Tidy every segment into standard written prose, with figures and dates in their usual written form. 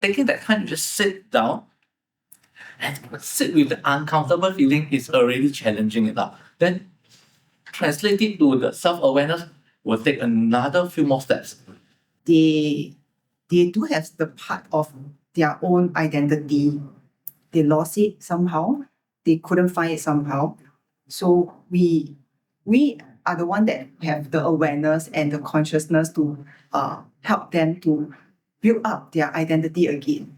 taking that time to just sit down and sit with the uncomfortable feeling is already challenging enough. Then translate it to the self-awareness will take another few more steps. They do have the part of their own identity. They lost it somehow. They couldn't find it somehow. So we are the one that have the awareness and the consciousness to help them to build up their identity again.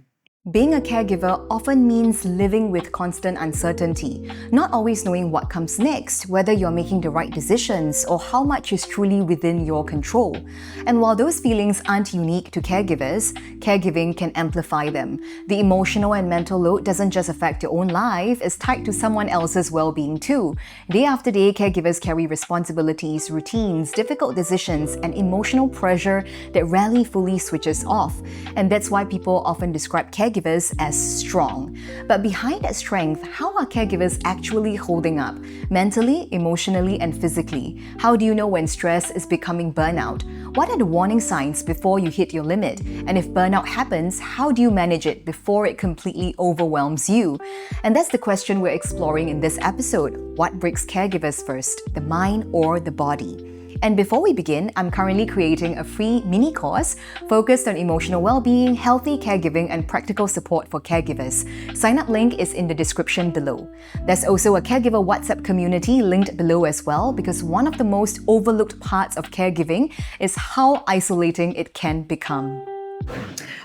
Being a caregiver often means living with constant uncertainty, not always knowing what comes next, whether you're making the right decisions, or how much is truly within your control. And while those feelings aren't unique to caregivers, caregiving can amplify them. The emotional and mental load doesn't just affect your own life, it's tied to someone else's well-being too. Day after day, caregivers carry responsibilities, routines, difficult decisions, and emotional pressure that rarely fully switches off. And that's why people often describe caregivers as strong. But behind that strength, how are caregivers actually holding up? Mentally, emotionally, and physically? How do you know when stress is becoming burnout? What are the warning signs before you hit your limit? And if burnout happens, how do you manage it before it completely overwhelms you? And that's the question we're exploring in this episode. What breaks caregivers first, the mind or the body? And before we begin, I'm currently creating a free mini course focused on emotional well-being, healthy caregiving, and practical support for caregivers. Sign-up link is in the description below. There's also a caregiver WhatsApp community linked below as well, because one of the most overlooked parts of caregiving is how isolating it can become.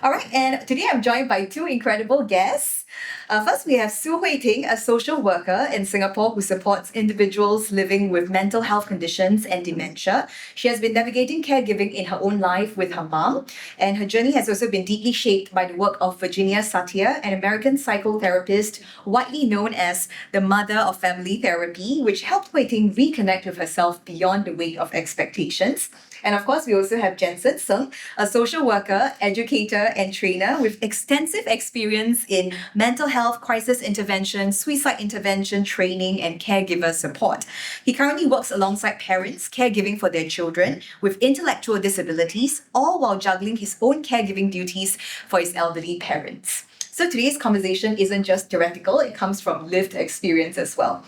Alright, and today I'm joined by two incredible guests. First, we have Huiting, a social worker in Singapore who supports individuals living with mental health conditions and dementia. She has been navigating caregiving in her own life with her mom, and her journey has also been deeply shaped by the work of Virginia Satya, an American psychotherapist widely known as the mother of family therapy, which helped Huiting reconnect with herself beyond the weight of expectations. And of course, we also have Jansen, a social worker, educator, and trainer with extensive experience in mental health, crisis intervention, suicide intervention training, and caregiver support. He currently works alongside parents caregiving for their children with intellectual disabilities, all while juggling his own caregiving duties for his elderly parents. So today's conversation isn't just theoretical, it comes from lived experience as well.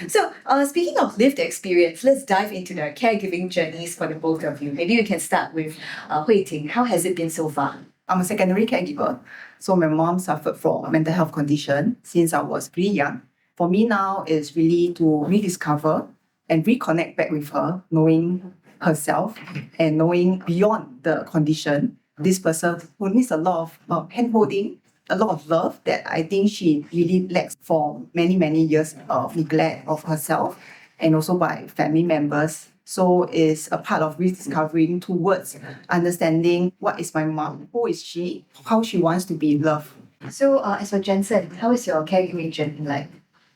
So, speaking of lived experience, let's dive into the caregiving journeys for the both of you. Maybe we can start with Huiting. How has it been so far? I'm a secondary caregiver. So my mom suffered from a mental health condition since I was pretty young. For me now is really to rediscover and reconnect back with her, knowing herself and knowing beyond the condition, this person who needs a lot of hand-holding, a lot of love that I think she really lacks for many, many years of neglect of herself and also by family members. So it's a part of rediscovering towards understanding what is my mom, who is she, how she wants to be loved. So, as for Jansen, how is your caregiving journey like?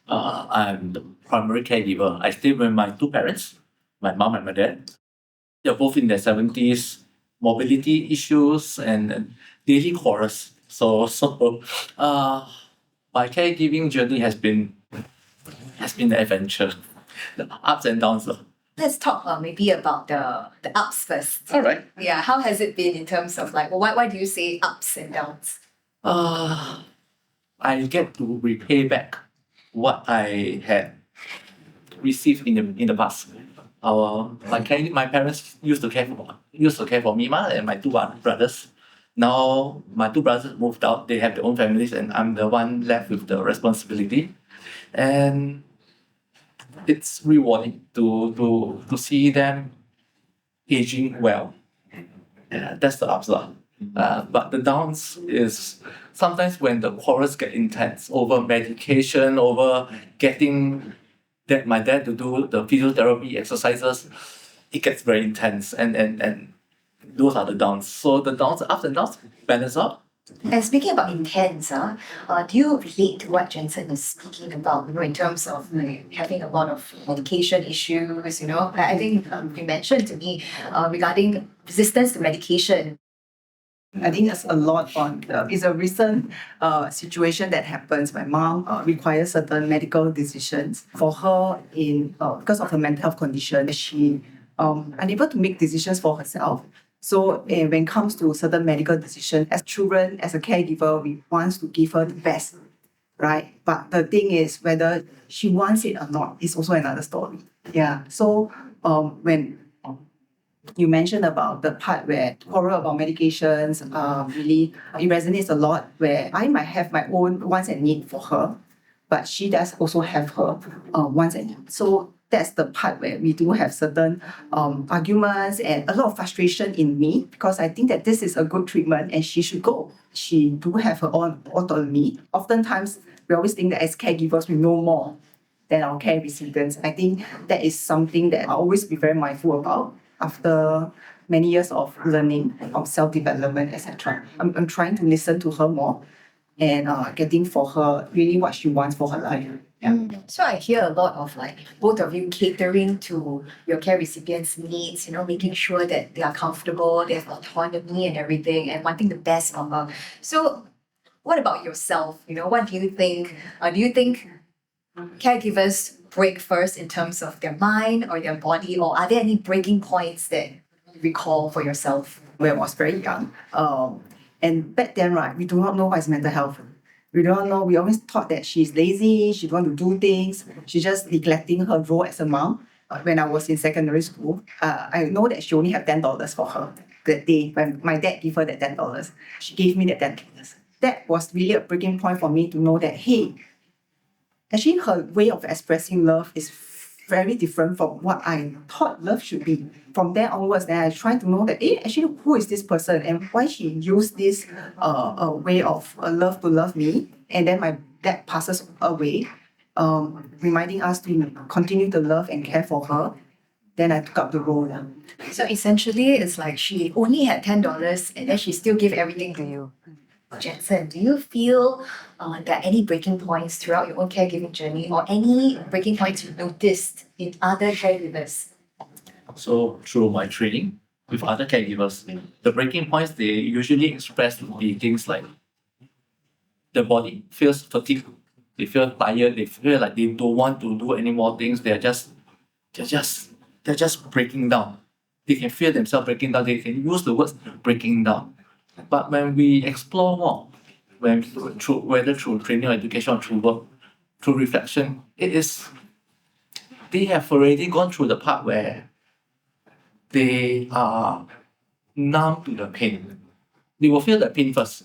I'm the primary caregiver. I stay with my two parents, my mom and my dad. They're both in their 70s, mobility issues and daily chorus. So my caregiving journey has been an adventure, the ups and downs. Let's talk maybe about the ups first. All right. Yeah, how has it been in terms of like, why do you say ups and downs? I get to repay back what I had received in the past. My parents used to care for me and my two brothers. Now my two brothers moved out, they have their own families, and I'm the one left with the responsibility. And it's rewarding to see them aging well. Yeah, that's the ups. But the downs is sometimes when the quarrels get intense over medication, over getting my dad to do the physiotherapy exercises, it gets very intense and those are the downs. So the downs, ups and downs, balance out. And speaking about intense, do you relate to what Jansen is speaking about, in terms of like, having a lot of medication issues, I think you mentioned to me regarding resistance to medication. I think that's a lot on it's a recent situation that happens. My mom requires certain medical decisions. For her, because of her mental health condition, she unable to make decisions for herself. So when it comes to certain medical decision, as children, as a caregiver, we want to give her the best, right? But the thing is, whether she wants it or not is also another story. Yeah. So when you mentioned about the part where quarrel about medications, really it resonates a lot. Where I might have my own wants and need for her, but she does also have her wants and needs. So that's the part where we do have certain arguments and a lot of frustration in me, because I think that this is a good treatment and she should go. She do have her own autonomy. Oftentimes, we always think that as caregivers, we know more than our care recipients. I think that is something that I'll always be very mindful about after many years of learning, of self-development, etc. I'm trying to listen to her more and getting for her really what she wants for her life. Yeah. So I hear a lot of like both of you catering to your care recipients' needs, making sure that they are comfortable, they have autonomy and everything, and wanting the best for her. So what about yourself? What do you think? Do you think caregivers break first in terms of their mind or their body, or are there any breaking points that you recall for yourself? When I was very young, and back then, right, we do not know what is mental health. We don't know. We always thought that she's lazy, she don't want to do things, she's just neglecting her role as a mom. When I was in secondary school, I know that she only had $10 for her that day. When my dad gave her that $10, she gave me that $10. That was really a breaking point for me to know that, hey, actually her way of expressing love is very different from what I thought love should be. From there onwards, then I try to know that, actually, who is this person and why she used this way of love to love me. And then my dad passes away, reminding us to continue to love and care for her. Then I took up the role. So essentially, it's like she only had $10 and then she still gave everything to you. Jansen, do you feel there are any breaking points throughout your own caregiving journey, or any breaking points you noticed in other caregivers? So through my training with other caregivers, the breaking points they usually express would be things like the body feels fatigued, they feel tired, they feel like they don't want to do any more things, they're just breaking down. They can feel themselves breaking down, they can use the words breaking down. But when we explore more, whether through training or education or through work, through reflection, they have already gone through the part where they are numb to the pain. They will feel the pain first.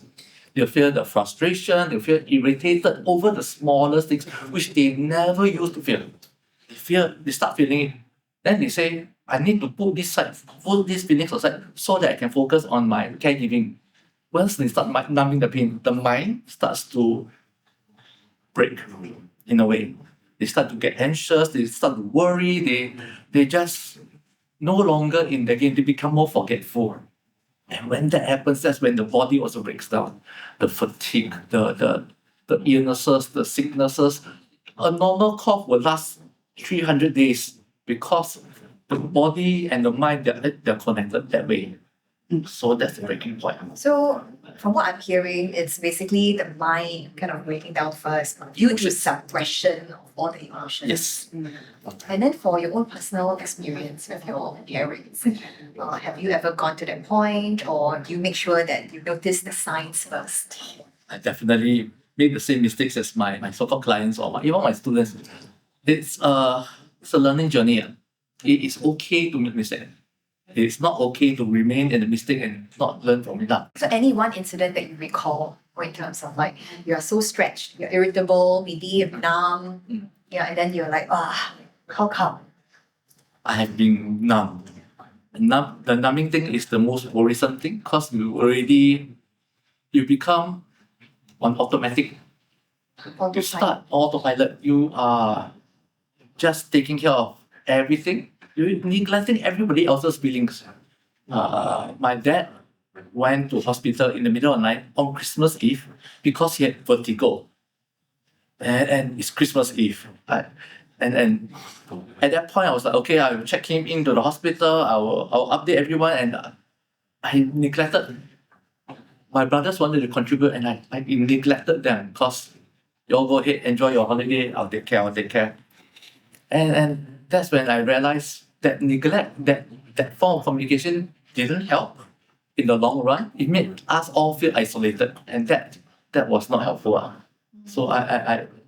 They'll feel the frustration, they'll feel irritated over the smallest things, which they never used to feel. They start feeling it. Then they say, I need to put these feelings aside so that I can focus on my caregiving. Once they start numbing the pain, the mind starts to break in a way. They start to get anxious, they start to worry, they just no longer in the game, they become more forgetful. And when that happens, that's when the body also breaks down. The fatigue, the illnesses, the sicknesses. A normal cough will last 300 days because the body and the mind, they're connected that way. So that's the breaking point. So from what I'm hearing, it's basically the mind kind of breaking down first due to suppression of all the emotions. Yes. And then for your own personal experience with your parents, have you ever gone to that point, or do you make sure that you notice the signs first? I definitely made the same mistakes as my so-called clients or even my students. It's a learning journey. It is okay to make mistakes. It's not okay to remain in the mistake and not learn from it. So any one incident that you recall, or in terms of like you are so stretched, you're irritable, maybe you're numb, and then you're like, how come? I have been numb. The numbing thing is the most worrisome thing because you become on automatic. You start autopilot. You are just taking care of everything. You're neglecting everybody else's feelings. My dad went to hospital in the middle of the night on Christmas Eve because he had vertigo. And it's Christmas Eve. And at that point, I was like, okay, I will check him into the hospital. I'll update everyone. And I neglected. My brothers wanted to contribute, and I neglected them because you all go ahead, enjoy your holiday. I'll take care. And that's when I realized that neglect, that form of communication didn't help. in the long run, it made us all feel isolated, and that was not helpful. So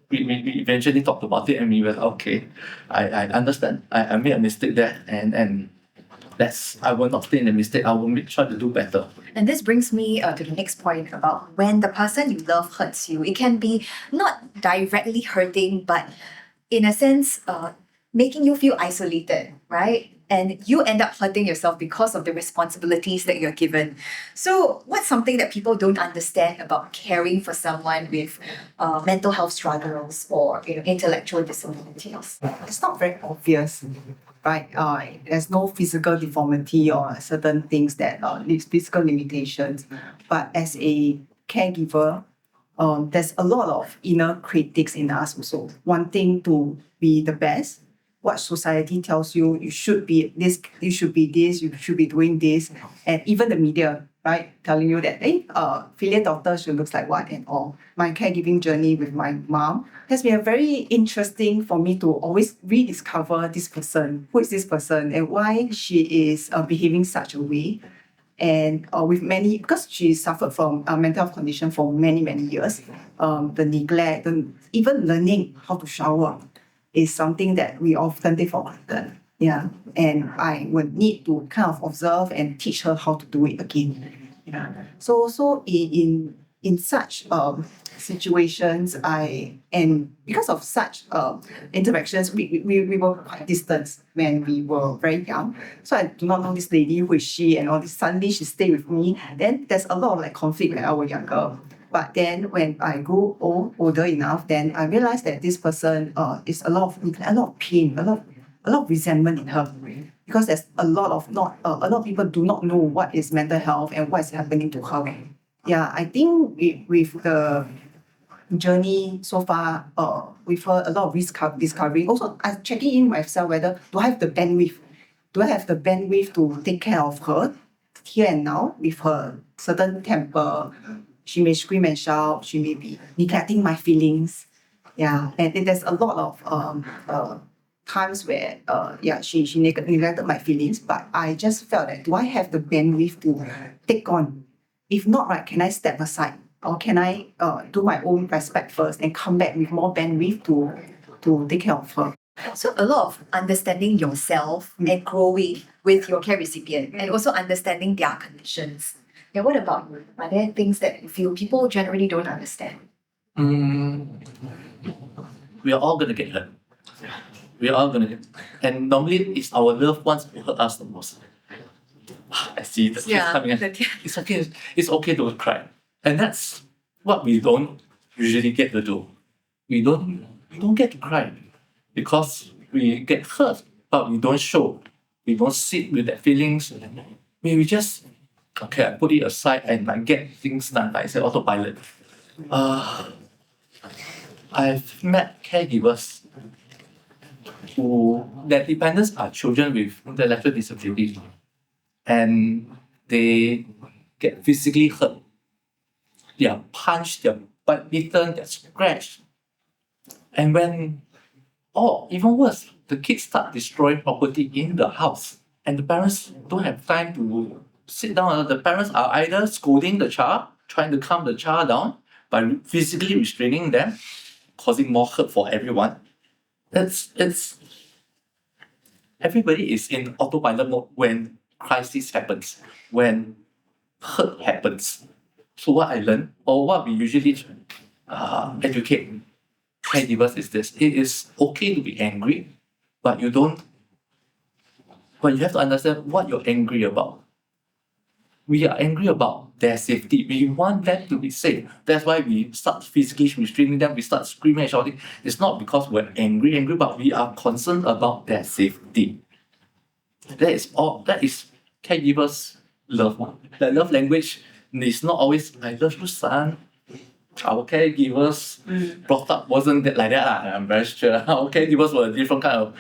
we eventually talked about it, and we were okay. I understand. I made a mistake there, and I will not stay in the mistake. I will try to do better. And this brings me to the next point about when the person you love hurts you. It can be not directly hurting, but in a sense, making you feel isolated, right? And you end up hurting yourself because of the responsibilities that you're given. So what's something that people don't understand about caring for someone with mental health struggles or intellectual disabilities? It's not very obvious, right? There's no physical deformity or certain things that leaves physical limitations. But as a caregiver, there's a lot of inner critics in us also, wanting to be the best. What society tells you, you should be this, you should be this, you should be doing this, and even the media, right, telling you that, filial daughter should look like what and all. My caregiving journey with my mom has been very interesting for me to always rediscover this person. Who is this person and why she is behaving such a way? And because she suffered from a mental health condition for many, many years, the neglect, even learning how to shower is something that we often take for granted. Yeah. And I would need to kind of observe and teach her how to do it again. Yeah. So in such situations, and because of such interactions, we were quite distant when we were very young. So I do not know this lady, who is she, and all this. Suddenly she stayed with me. Then there's a lot of conflict when I was younger. But then when I grew older enough, then I realized that this person is a lot of pain, a lot of resentment in her, because there's a lot of people do not know what is mental health and what is happening to her. Yeah, I think with the journey so far, with her, a lot of discovery. Also, I'm checking in myself whether do I have the bandwidth to take care of her here and now with her certain temper. She may scream and shout. She may be neglecting my feelings. Yeah, and there's a lot of times where she neglected my feelings. But I just felt that, do I have the bandwidth to take on? If not, right, can I step aside, or can I do my own respect first and come back with more bandwidth to take care of her? So a lot of understanding yourself and growing with your care recipient, and also understanding their conditions. Yeah, what about you? Are there things that you feel people generally don't understand? We are all going to get hurt. We are all going to get hurt. And normally it's our loved ones who hurt us the most. I see the tears coming in. It's okay. It's okay to cry. And that's what we don't usually get to do. We don't get to cry because we get hurt, but we don't show. We don't sit with that feelings. We just, I put it aside and I get things done. Like I said, autopilot. I've met caregivers their dependents are children with intellectual disabilities, and they get physically hurt. They are punched, they are beaten, they are scratched. And even worse, the kids start destroying property in the house, and the parents don't have time to sit down. The parents are either scolding the child, trying to calm the child down by physically restraining them, causing more hurt for everyone. Everybody is in autopilot mode when crisis happens, when hurt happens. So what I learned, or what we usually educate caregivers is this: it is okay to be angry, but you have to understand what you're angry about. We are angry about their safety. We want them to be safe. That's why we start physically restraining them. We start screaming and shouting. It's not because we're angry, but we are concerned about their safety. That is caregivers' love. The love language is not always, I love you, son. Our caregivers brought up wasn't like that. I'm very sure. Our caregivers were a different kind of,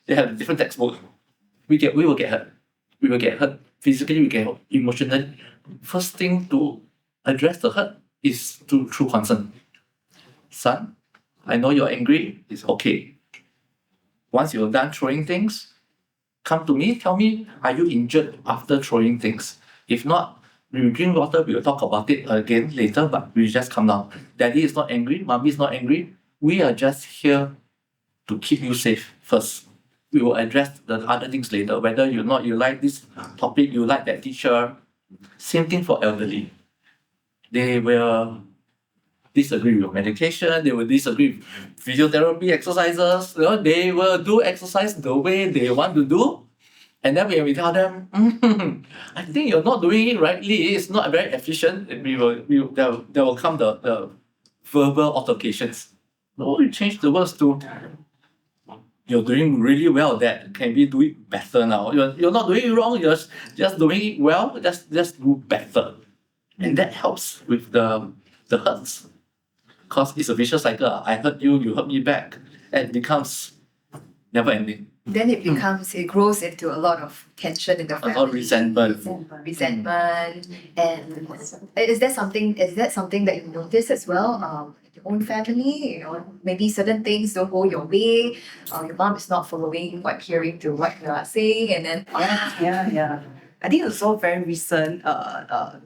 they had a different textbook. We will get hurt. We will get hurt. Physically, we get hurt. Emotionally. First thing to address the hurt is through concern. Son, I know you're angry. It's okay. Once you're done throwing things, come to me, tell me, are you injured after throwing things? If not, We drink water, we will talk about it again later, but we just calm down. Daddy is not angry, mommy is not angry. We are just here to keep you safe first. We will address the other things later, whether you like this topic, you like that teacher. Same thing for elderly. They will disagree with medication, they will disagree with physiotherapy exercises, they will do exercise the way they want to do. And then when we tell them, I think you're not doing it rightly, it's not very efficient, there will come the verbal altercations. No, you change the words to, you're doing really well, Dad. Can we do it better now? You're not doing it wrong, you're just doing it well, just do better. And that helps with the hurts. Because it's a vicious cycle. I hurt you, you hurt me back. And it becomes never ending. Then it grows into a lot of tension in the family. A lot of resentment. Resentment. And is that something that you notice as well? Your own family, maybe certain things don't go your way. Your mom is not following adhering to what you are saying, and then Yeah. I think it's also very recent,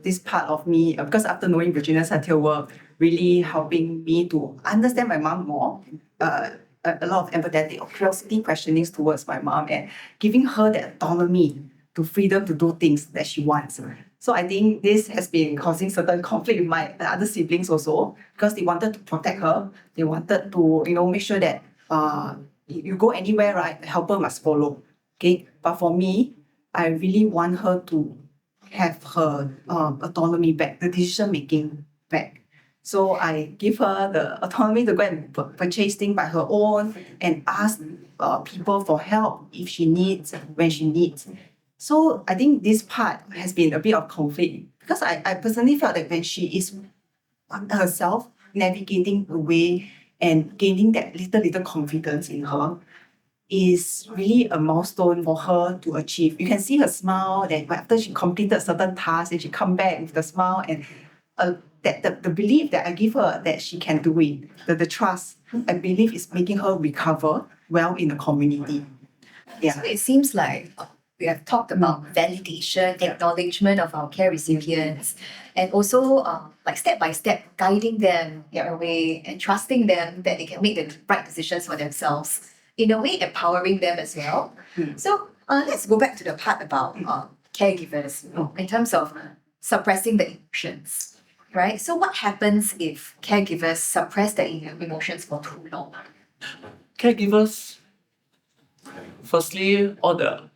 this part of me, because after knowing Virginia's retail work, really helping me to understand my mom more, a lot of empathetic or curiosity questionings towards my mom, and giving her the autonomy to freedom to do things that she wants. So I think this has been causing certain conflict with my other siblings also, because they wanted to protect her. They wanted to, make sure that you go anywhere, right, the helper must follow. Okay, but for me, I really want her to have her autonomy back, the decision making back. So I give her the autonomy to go and purchase things by her own and ask people for help if she needs, when she needs. So I think this part has been a bit of conflict, because I personally felt that when she is herself navigating the way and gaining that little confidence in her, is really a milestone for her to achieve. You can see her smile that after she completed certain tasks and she come back with the smile, and that the belief that I give her that she can do it, the trust, I believe is making her recover well in the community. Yeah. So it seems like we have talked about validation, acknowledgement of our care recipients, and also like step by step guiding them in a way and trusting them that they can make the right decisions for themselves. In a way, empowering them as well. So let's go back to the part about caregivers in terms of suppressing the emotions, right? So what happens if caregivers suppress their emotions for too long? Caregivers, firstly, all the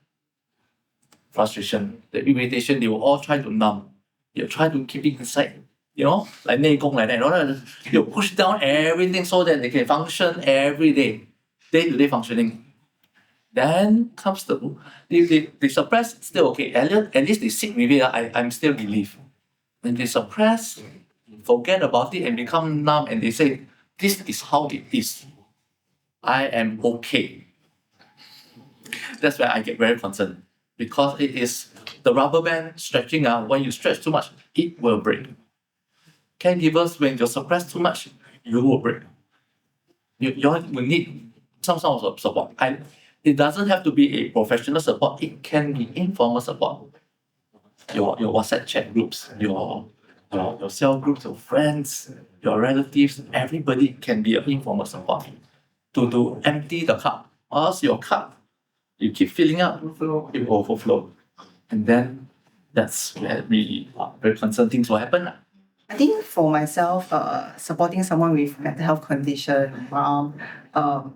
frustration, the irritation, they will all try to numb. They'll try to keep it inside, like 内功 like that. They'll push down everything so that they can function every day. Day-to-day functioning. Then comes they suppress, still okay. At least they sit with it, I'm still relieved. When they suppress, forget about it and become numb, and they say, this is how it is. I am okay. That's where I get very concerned. Because it is the rubber band stretching out. When you stretch too much, it will break. Caregivers, when you suppress too much, you will break. You will need some sort of support. It doesn't have to be a professional support. It can be informal support. Your WhatsApp chat groups, your cell groups, your friends, your relatives, everybody can be an informal support. To empty the cup. Or else your cup, you keep filling up, it will overflow. And then that's where really very concerned things will happen. I think for myself, supporting someone with mental health condition,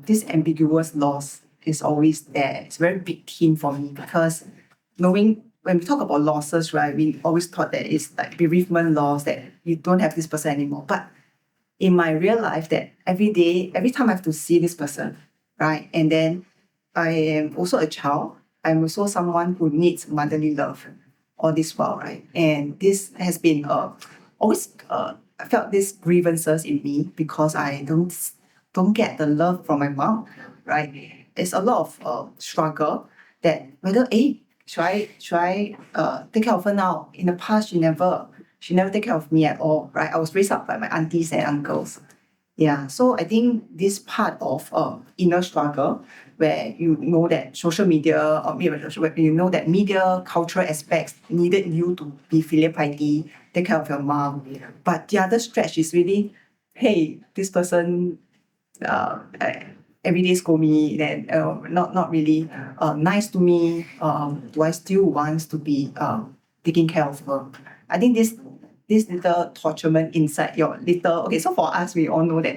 this ambiguous loss is always there. It's a very big theme for me, because knowing when we talk about losses, right, we always thought that it's like bereavement loss, that you don't have this person anymore. But in my real life, that every day, every time I have to see this person, right, and then I am also a child. I'm also someone who needs motherly love all this while, right? And this has been always I felt these grievances in me, because I don't get the love from my mom, right? It's a lot of struggle that whether should I take care of her now? In the past, she never take care of me at all, right? I was raised up by my aunties and uncles, Yeah, so I think this part of inner struggle, where you know that social media, or you know that media cultural aspects needed you to be filial piety, take care of your mom. But the other stretch is really, hey, this person every day scold me, then not really nice to me. Do I still want to be taking care of her? I think this little torturement inside your little, okay, so for us, we all know that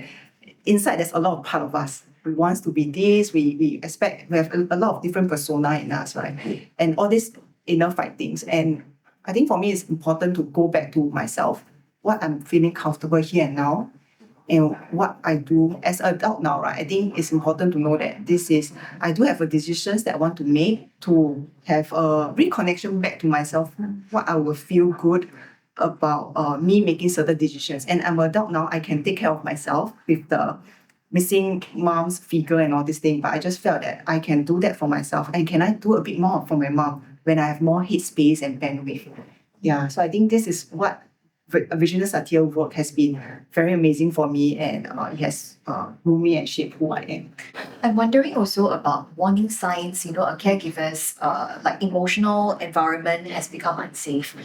inside there's a lot of part of us. We want to be this, we expect, we have a lot of different persona in us, right? And all these inner fightings. And I think for me, it's important to go back to myself, what I'm feeling comfortable here and now, and what I do as an adult now, right? I think it's important to know that I do have a decisions that I want to make to have a reconnection back to myself, what I will feel good about me making certain decisions. And I'm an adult now, I can take care of myself with the missing mom's figure and all this thing, but I just felt that I can do that for myself. And can I do a bit more for my mom when I have more headspace and bandwidth? Yeah, so I think this is what Visional Satya work has been very amazing for me, and it has groomed me and shaped who I am. I'm wondering also about warning signs, a caregiver's like emotional environment has become unsafe.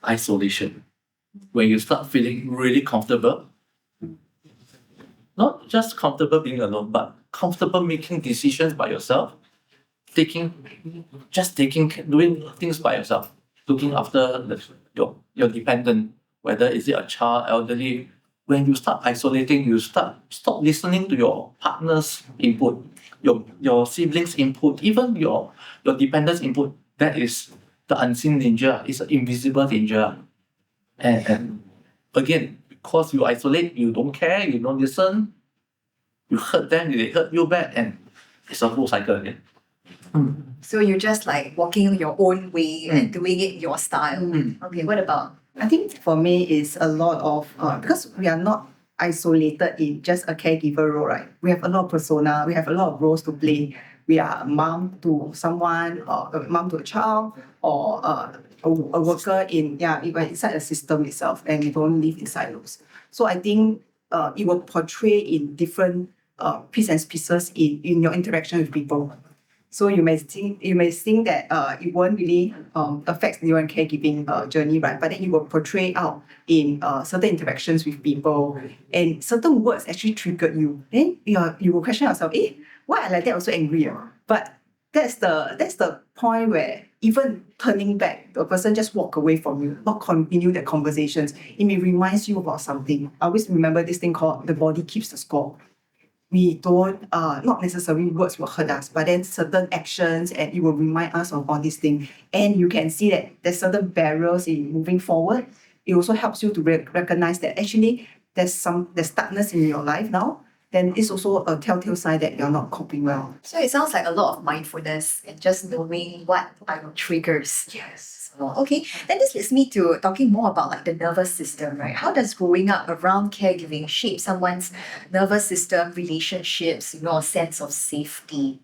Isolation. When you start feeling really comfortable, not just comfortable being alone, but comfortable making decisions by yourself, doing things by yourself, looking after your dependent, whether is it a child, elderly. When you start isolating, you stop listening to your partner's input, your siblings' input, even your dependent's input. That is the unseen danger. It's an invisible danger. And again, because you isolate, you don't care, you don't listen, you hurt them, they hurt you back, and it's a whole cycle again. So you're just like walking your own way and doing it your style. Okay, what about? I think for me is a lot of because we are not isolated in just a caregiver role, right? We have a lot of persona, we have a lot of roles to play. We are a mom to someone, or a mom to a child, or a worker inside the system itself, and we don't live in silos. So I think it will portray in different bits and pieces in your interaction with people. So you may think that it won't really affect your caregiving journey, right? But then you will portray out in certain interactions with people, and certain words actually triggered you. Then you will question yourself, why I like that? Also angry, but that's the point where even turning back, the person just walk away from you, not continue the conversations. It may remind you about something. I always remember this thing called the body keeps the score. We don't, not necessarily words will hurt us, but then certain actions, and it will remind us of all these things. And you can see that there's certain barriers in moving forward. It also helps you to recognize that actually there's stuckness in your life now. Then it's also a telltale sign that you're not coping well. So it sounds like a lot of mindfulness and just knowing what are your triggers. Yes. Okay, then this leads me to talking more about like the nervous system, right? How does growing up around caregiving shape someone's nervous system, relationships, a sense of safety?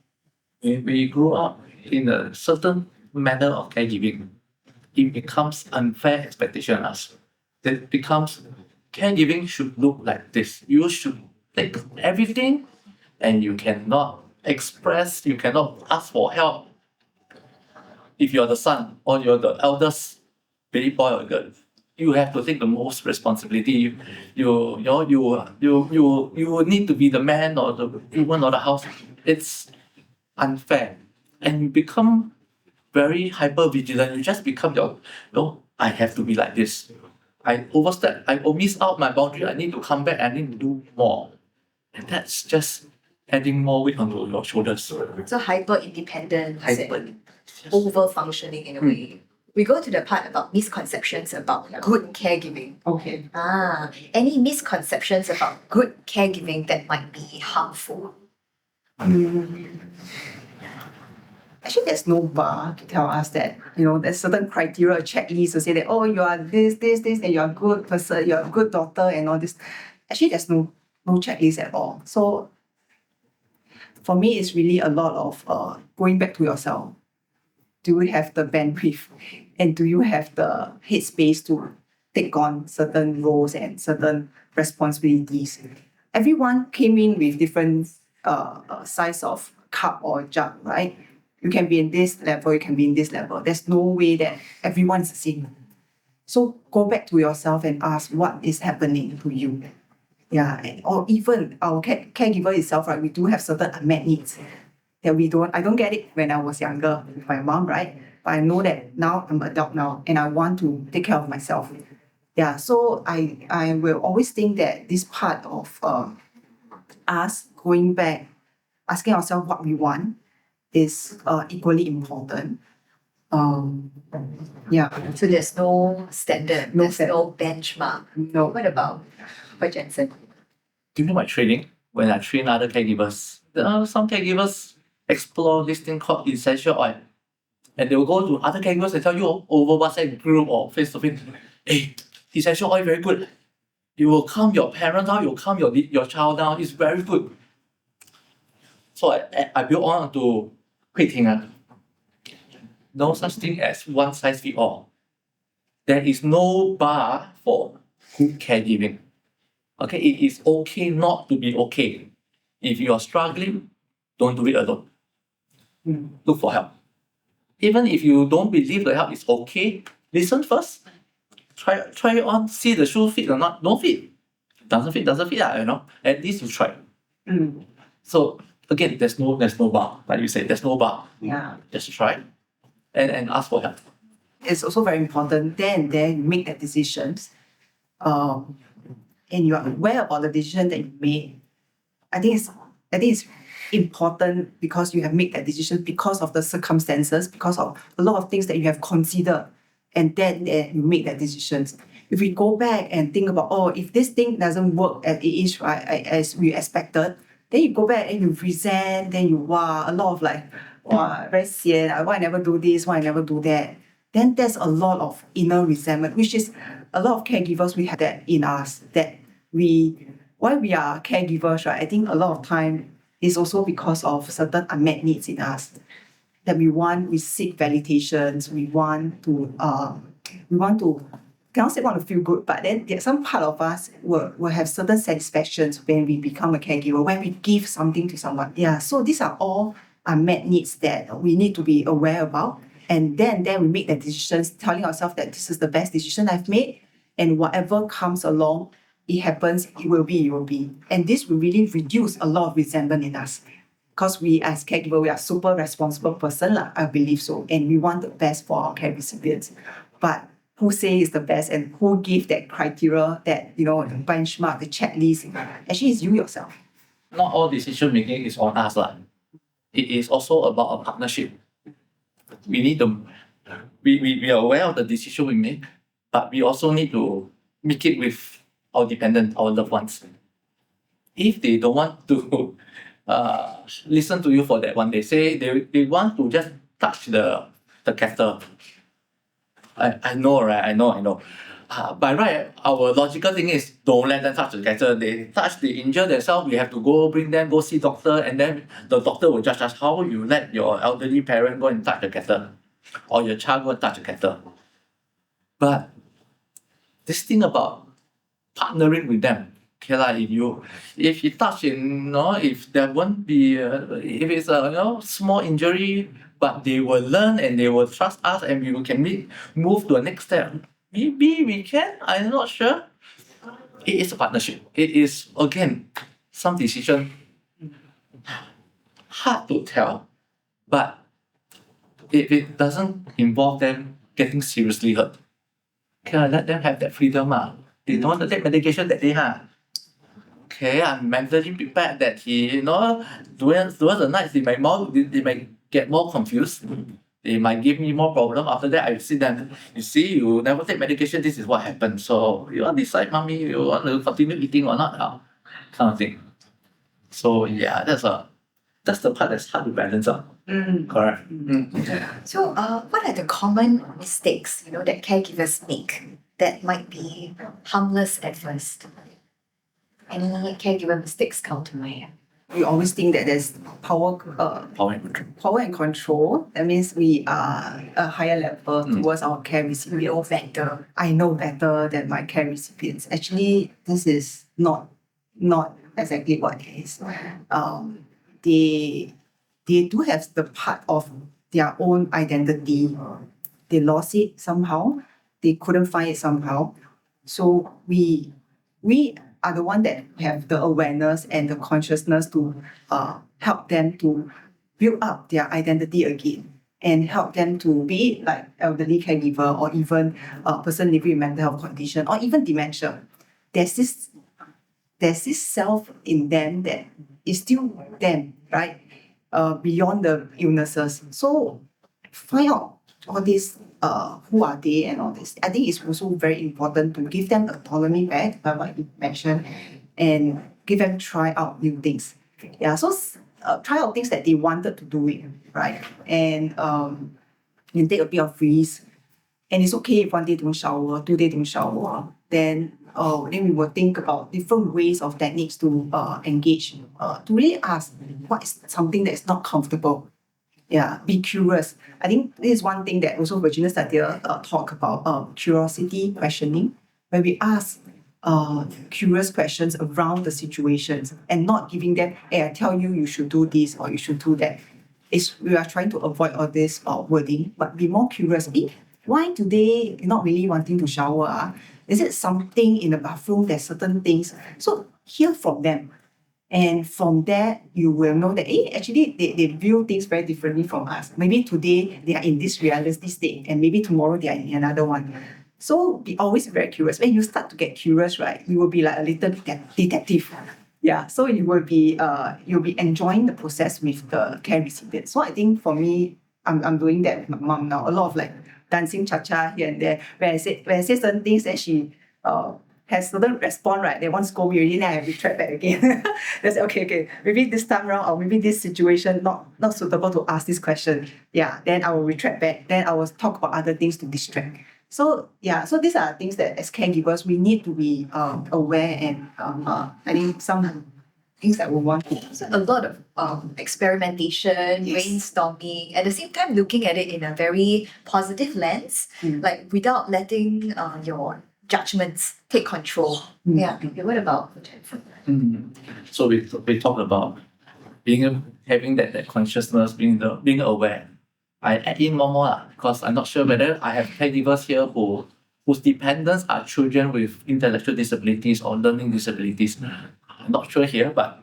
When we grow up in a certain manner of caregiving, it becomes unfair expectation on us. It becomes caregiving should look like this. You should take everything, and you cannot express, you cannot ask for help. If you're the son or you're the eldest baby boy or girl, you have to take the most responsibility. You need to be the man or the woman of the house. It's unfair, and you become very hyper vigilant. You just become I have to be like this. I overstep. I miss out my boundary. I need to come back. I need to do more, and that's just adding more weight onto your shoulders. So hyper-independence Hyper. and over-functioning in a way. We go to the part about misconceptions about good caregiving. Okay. Any misconceptions about good caregiving that might be harmful? Actually, there's no bar to tell us that, there's certain criteria, checklist to say that, you are this, and you're a good person, you're a good daughter, and all this. Actually, there's no checklist at all. So for me, it's really a lot of going back to yourself. Do you have the bandwidth, and do you have the headspace to take on certain roles and certain responsibilities? everyone came in with different size of cup or jug, right? You can be in this level, you can be in this level. There's no way that everyone is the same. So go back to yourself and ask what is happening to you. Yeah, or even our caregiver itself, right? We do have certain unmet needs that I don't get it when I was younger with my mom, right? But I know that now I'm an adult now and I want to take care of myself. Yeah, so I will always think that this part of us going back, asking ourselves what we want is equally important. Yeah, So there's no standard, No there's standard. no benchmark. no, What about for Jansen? During my training, when I train other caregivers, there are some caregivers explore this thing called essential oil. And they will go to other caregivers and tell you over WhatsApp group or face-to-face, hey, essential oil very good. It will calm your parent down, it will calm your child down. It's very good. So I built on to Huiting. No such thing as one size fits all. There is no bar for good caregiving. Okay, it is okay not to be okay. If you are struggling, don't do it alone. Look for help. Even if you don't believe the help is okay, listen first. Try it on, see the shoe fit or not. Don't fit. Doesn't fit, At least you try. So again, there's no bar. Like you said, there's no bar. yeah. Just try and ask for help. It's also very important then you make that decisions. And you are aware about the decision that you made. I think it's important because you have made that decision because of the circumstances, because of a lot of things that you have considered, and then you make that decisions. If we go back and think about, if this thing doesn't work as it is, right, as we expected, then you go back and you resent, then you a lot of like, very sian, why I never do this, why I never do that. Then there's a lot of inner resentment, which is a lot of caregivers, we have that in us, that why we are caregivers, right? I think a lot of time is also because of certain unmet needs in us, that we seek validations, we want to, cannot say want to feel good, but then there's some part of us will have certain satisfactions when we become a caregiver, when we give something to someone. Yeah, so these are all unmet needs that we need to be aware about. And then we make the decisions, telling ourselves that this is the best decision I've made, and whatever comes along, it happens, it will be. And this will really reduce a lot of resentment in us. Because we as caregiver, we are super responsible person, I believe so. And we want the best for our care recipients. But who say is the best and who give that criteria, that the benchmark, the checklist, actually it's you yourself. Not all decision making is on us. It is also about a partnership. We need to we are aware of the decision we make, but we also need to make it with our dependent, our loved ones. If they don't want to listen to you for that one, they say they want to just touch the catheter. I know, right? I know. By right, our logical thing is don't let them touch the catheter. They injure themselves, we have to bring them, go see doctor, and then the doctor will judge us how you let your elderly parent go and touch the catheter, or your child go and touch the catheter. But this thing about partnering with them, okay, if you touch if there won't be if it's a small injury, but they will learn and they will trust us, and we can move to the next step. Maybe we can, I'm not sure. It is a partnership. It is, again, some decision hard to tell, but if it doesn't involve them getting seriously hurt, okay, let them have that freedom. They don't want to take medication that day. Okay, I'm mentally prepared that towards the night they might get more confused. They might give me more problem. After that, I see them. You see, you never take medication. This is what happened. So you want to decide, mommy, you want to continue eating or not? Kind of thing. So yeah, that's the part that's hard to balance. Correct. So what are the common mistakes that caregivers make that might be harmless at first? Any caregiver mistakes come to mind? We always think that there's power and control. That means we are a higher level towards our care recipients. I know better than my care recipients. Actually, this is not not exactly what it is. They do have the part of their own identity. They lost it somehow. They couldn't find it somehow. So we are the one that have the awareness and the consciousness to help them to build up their identity again and help them to be it like elderly caregiver or even a person living with mental health condition or even dementia. There's this self in them that is still them, right? Beyond the illnesses. So find out all this, who are they and all this. I think it's also very important to give them autonomy back, like you mentioned, and give them try out new things. Yeah, so try out things that they wanted to do it, right? And you take a bit of risk. And it's okay if one day don't shower, 2 days don't shower. Then we will think about different ways of techniques to engage, to really ask what is something that is not comfortable. Yeah, be curious. I think this is one thing that also Virginia Satir talk about, curiosity questioning, where we ask curious questions around the situations and not giving them, hey, I tell you, you should do this or you should do that. We are trying to avoid all this wording, but be more curious. Why today you're not really wanting to shower? Is it something in the bathroom? There's certain things. So hear from them. And from there, you will know that actually they view things very differently from us. Maybe today they are in this reality state, and maybe tomorrow they are in another one. So be always very curious. When you start to get curious, right, you will be like a little detective. Yeah, so you will be you'll be enjoying the process with the care recipient. So I think for me, I'm doing that with my mom now. A lot of like dancing cha-cha here and there. When I say certain things, then she has certain response, right? They want to scold me already, then I retract back again. They say, okay, maybe this time around or maybe this situation not suitable to ask this question. Yeah, then I will retract back. Then I will talk about other things to distract. So yeah, so these are things that as caregivers we need to be aware and I think some things that we want to. So a lot of experimentation, Yes. brainstorming, at the same time looking at it in a very positive lens, like without letting your judgments take control. Yeah. Okay, what about So we talked about having that consciousness, being aware. I add in one more because I'm not sure whether I have caregivers here whose dependents are children with intellectual disabilities or learning disabilities. I'm not sure here, but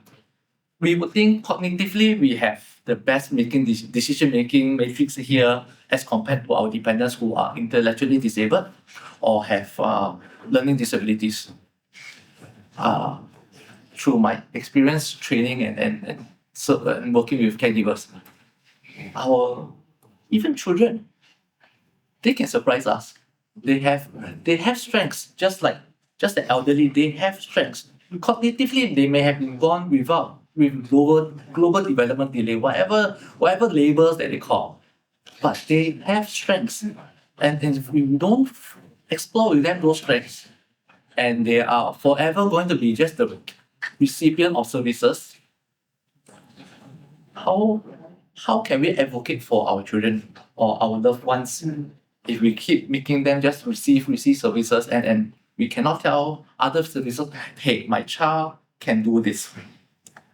we would think cognitively we have the best decision-making matrix here as compared to our dependents who are intellectually disabled or have learning disabilities. Through my experience training and working with caregivers, even children, they can surprise us. They have strengths, just the elderly, they have strengths. Cognitively, they may have been born with global development delay, whatever labels that they call. But they have strengths. And if we don't explore with them those strengths, and they are forever going to be just the recipient of services, how can we advocate for our children or our loved ones if we keep making them just receive services and we cannot tell other services, hey, my child can do this.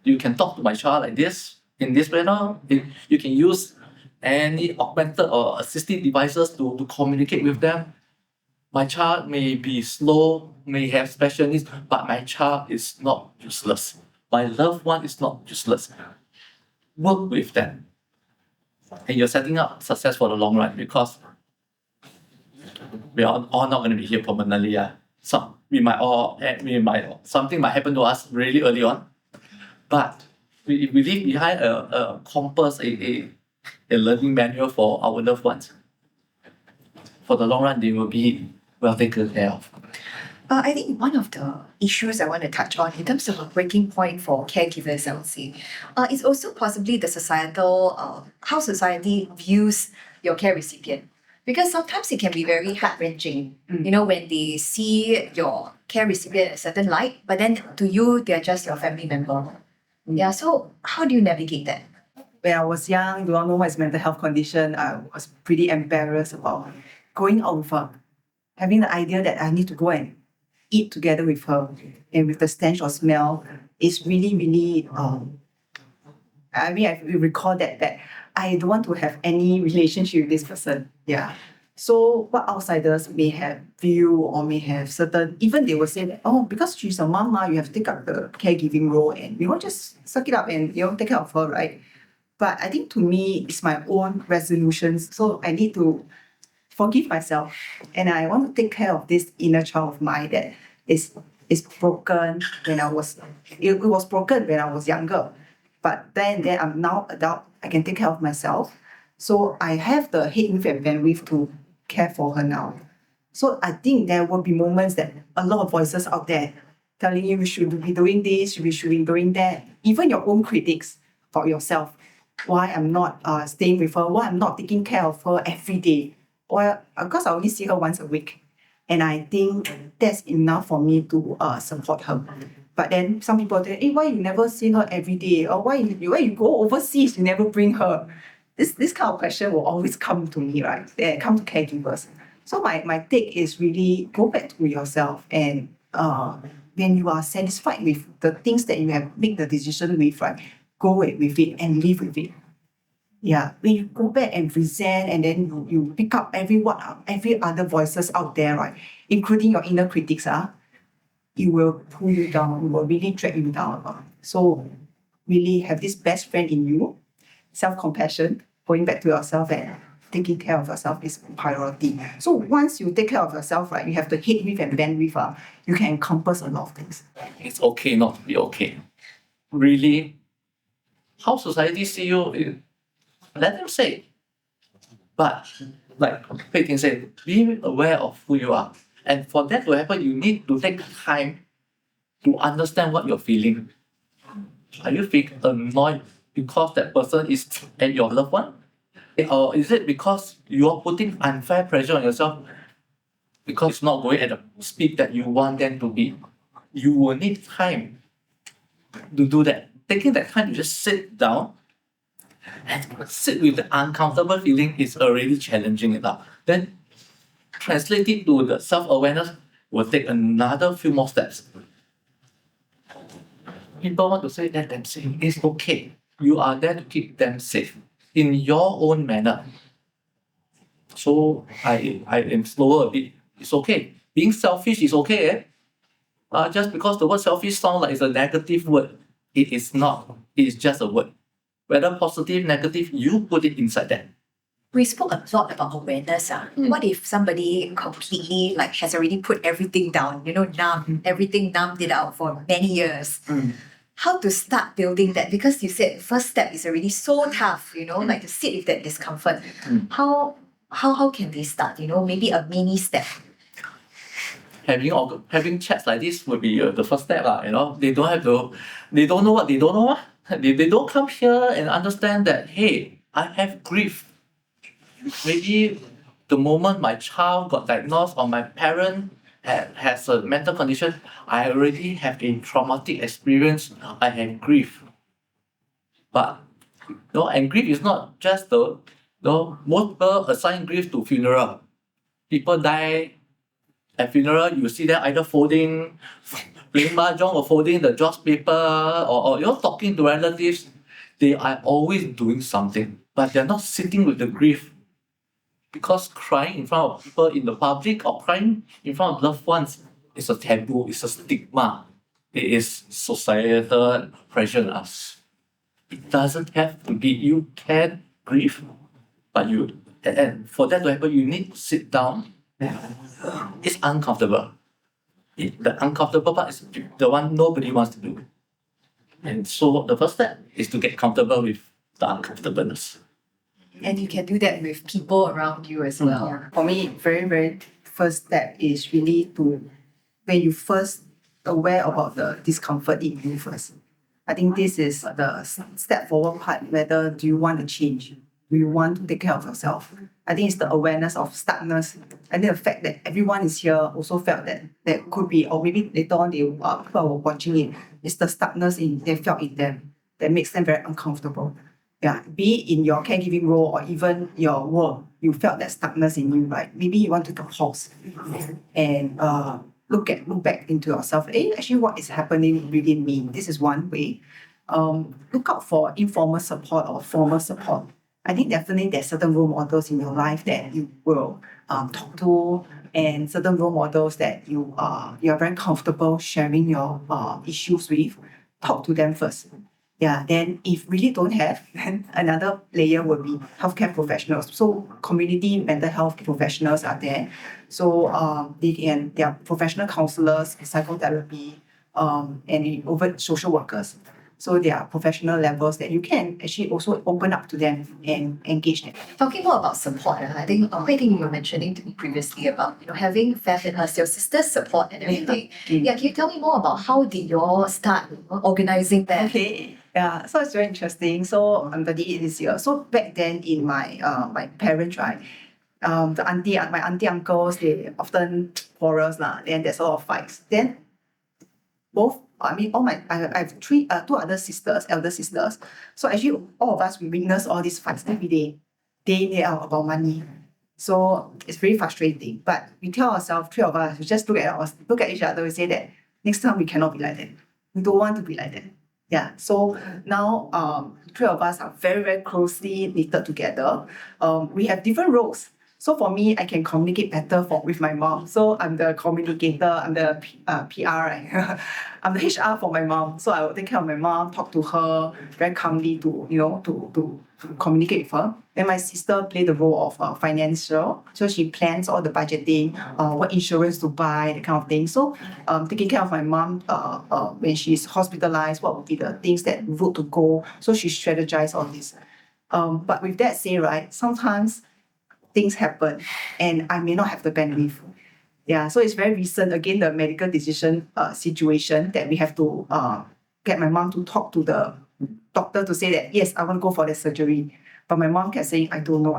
You can talk to my child like this, in this manner. You can use any augmented or assistive devices to communicate with them. My child may be slow, may have special needs, but my child is not useless. My loved one is not useless. Work with them. And you're setting up success for the long run because we are all not going to be here permanently. So something might happen to us really early on. But we leave behind a compass, a learning manual for our loved ones. For the long run, they will be well taken care of. I think one of the issues I want to touch on in terms of a breaking point for caregivers, I would say, is also possibly the societal, how society views your care recipient. Because sometimes it can be very heart-wrenching, when they see your care recipient in a certain light, but then to you, they're just your family member. Yeah, so how do you navigate that? When I was young, do not know what is mental health condition, I was pretty embarrassed about going out with her, having the idea that I need to go and eat together with her and with the stench or smell is really, really, I mean, I recall that I don't want to have any relationship with this person. Yeah. So what outsiders may have view or may have certain, even they will say that, oh, because she's a mom now, you have to take up the caregiving role and, just suck it up and, take care of her, right? But I think to me, it's my own resolutions. So I need to forgive myself. And I want to take care of this inner child of mine that is broken when it was broken when I was younger. But then I'm now adult, I can take care of myself. So I have the headwidth and bandwidth to care for her now. So I think there will be moments that a lot of voices out there telling you should be doing this, we should be doing that. Even your own critics for yourself. Why I'm not staying with her, why I'm not taking care of her every day. Well, because I only see her once a week. And I think that's enough for me to support her. But then some people say, hey, why you never see her every day? Or why you go overseas, you never bring her? This kind of question will always come to me, right? They come to caregivers. So my take is really go back to yourself and when you are satisfied with the things that you have made the decision with, right? Go with it and live with it. Yeah, when you go back and resent and then you pick up every other voices out there, right? Including your inner critics, it will pull you down, it will really drag you down. So really have this best friend in you, self-compassion, going back to yourself and taking care of yourself is priority. So once you take care of yourself, right, you have the headwidth and bandwidth, you can encompass a lot of things. It's okay not to be okay. Really, how society see you, let them say. But like Huiting said, be aware of who you are. And for that to happen, you need to take time to understand what you're feeling. Are you feeling annoyed because that person is and your loved one? Or is it because you're putting unfair pressure on yourself because it's not going at the speed that you want them to be? You will need time to do that. Taking that time to just sit down and sit with the uncomfortable feeling is already challenging enough. Then translate it to the self-awareness will take another few more steps. People want to say let them safe. It's okay. You are there to keep them safe in your own manner. So I am slower a bit. It's okay. Being selfish is okay. Just because the word selfish sounds like it's a negative word, it is not. It is just a word. Whether positive, negative, you put it inside that. We spoke a lot about awareness. What if somebody completely has already put everything down, everything numbed it out for many years? How to start building that? Because you said first step is already so tough, to sit with that discomfort. How can they start? Maybe a mini step. Having chats like this would be the first step. They don't know what they don't know. They don't come here and understand that, hey, I have grief. Maybe the moment my child got diagnosed or my parent has a mental condition, I already have a traumatic experience. I have grief. But and grief is not just most people assign grief to funeral. People die at funeral, you see them either playing mahjong or folding the joss paper or talking to relatives. They are always doing something, but they're not sitting with the grief. Because crying in front of people in the public or crying in front of loved ones is a taboo, it's a stigma. It is societal pressure on us. It doesn't have to be. You can grieve, but and for that to happen, you need to sit down. It's uncomfortable. The uncomfortable part is the one nobody wants to do. And so the first step is to get comfortable with the uncomfortableness. And you can do that with people around you as well. Yeah. For me, very, very first step is really to, when you first aware about the discomfort in you first. I think this is the step forward part, whether do you want to change? Do you want to take care of yourself? I think it's the awareness of stuckness. And the fact that everyone is here also felt that there could be, or maybe later on people were watching it, it's the stuckness they felt in them that makes them very uncomfortable. Yeah, be it in your caregiving role or even your work, you felt that stuckness in you, right? Maybe you want to take a pause and look back into yourself. Actually, what is happening within me? This is one way. Look out for informal support or formal support. I think definitely there's certain role models in your life that you will talk to, and certain role models that you are very comfortable sharing your issues with. Talk to them first. Yeah, then if really don't have, then another layer will be healthcare professionals. So community mental health professionals are there. So they are professional counselors, psychotherapy, and over social workers. So there are professional levels that you can actually also open up to them and engage them. Talking more about support, I think Huiting, you were mentioning to me previously about having faith in us, your sister's support and everything. Yeah, can you tell me more about how did you all start organizing that? Okay. Yeah, so it's very interesting. So I'm 38 this year. So back then in my my parents, right, my auntie uncles, they often quarrels lah. Then there's a lot of fights. Then I have two other sisters, elder sisters. So actually all of us, we witness all these fights every day, day in, day out about money. So it's very frustrating. But we tell ourselves, three of us, we just look at each other, we say that next time we cannot be like that. We don't want to be like that. Yeah. So now three of us are very, very closely knitted together. We have different roles. So for me, I can communicate better with my mom. So I'm the communicator, I'm the PR, right? I'm the HR for my mom. So I will take care of my mom, talk to her very calmly to communicate with her. Then my sister played the role of financial. So she plans all the budgeting, what insurance to buy, that kind of thing. So taking care of my mom when she's hospitalized, what would be the things that route to go. So she strategized all this. But with that said, right, sometimes things happen and I may not have the bandwidth. Yeah, so it's very recent, again, the medical decision situation that we have to get my mom to talk to the doctor to say that, yes, I want to go for the surgery. But my mom kept saying, I don't know.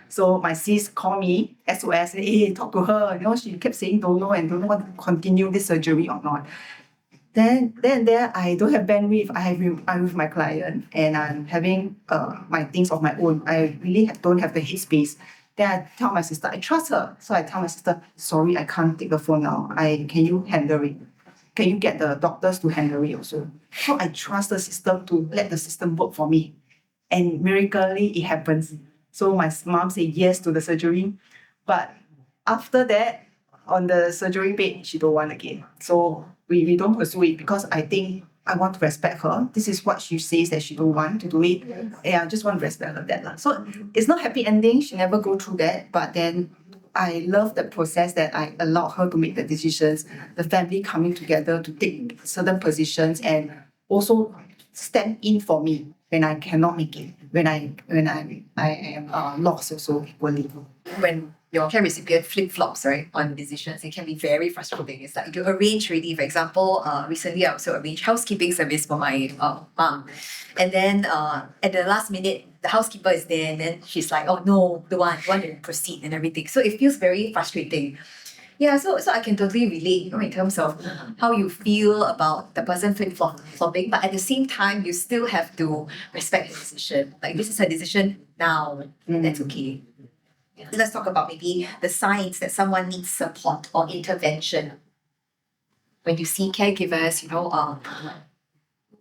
So my sis called me, SOS, hey, talk to her. She kept saying don't know and don't know want to continue this surgery or not. Then there, I don't have bandwidth. I'm with my client and I'm having my things of my own. I really don't have the headspace. Then I tell my sister, I trust her. So I tell my sister, sorry, I can't take the phone now. Can you handle it? Can you get the doctors to handle it also? So I trust the system to let the system work for me. And miraculously, it happens. So my mom said yes to the surgery. But after that, on the surgery bed, she don't want again. So we don't pursue it because I think I want to respect her. This is what she says that she don't want to do it. Yeah, I just want to respect her that. So it's not happy ending. She never go through that. But then I love the process that I allowed her to make the decisions, the family coming together to take certain positions and also stand in for me when I cannot make it, when I am lost also equally. When your care recipient flip-flops, right, on decisions, it can be very frustrating. It's like you arrange really, for example, recently I also arranged housekeeping service for my mom. And then at the last minute, the housekeeper is there and then she's like, oh no, don't want to proceed and everything. So it feels very frustrating. Yeah, so I can totally relate, in terms of how you feel about the person flip-flopping, but at the same time, you still have to respect the decision. Like, this is her decision now, that's okay. Let's talk about maybe the signs that someone needs support or intervention. When you see caregivers,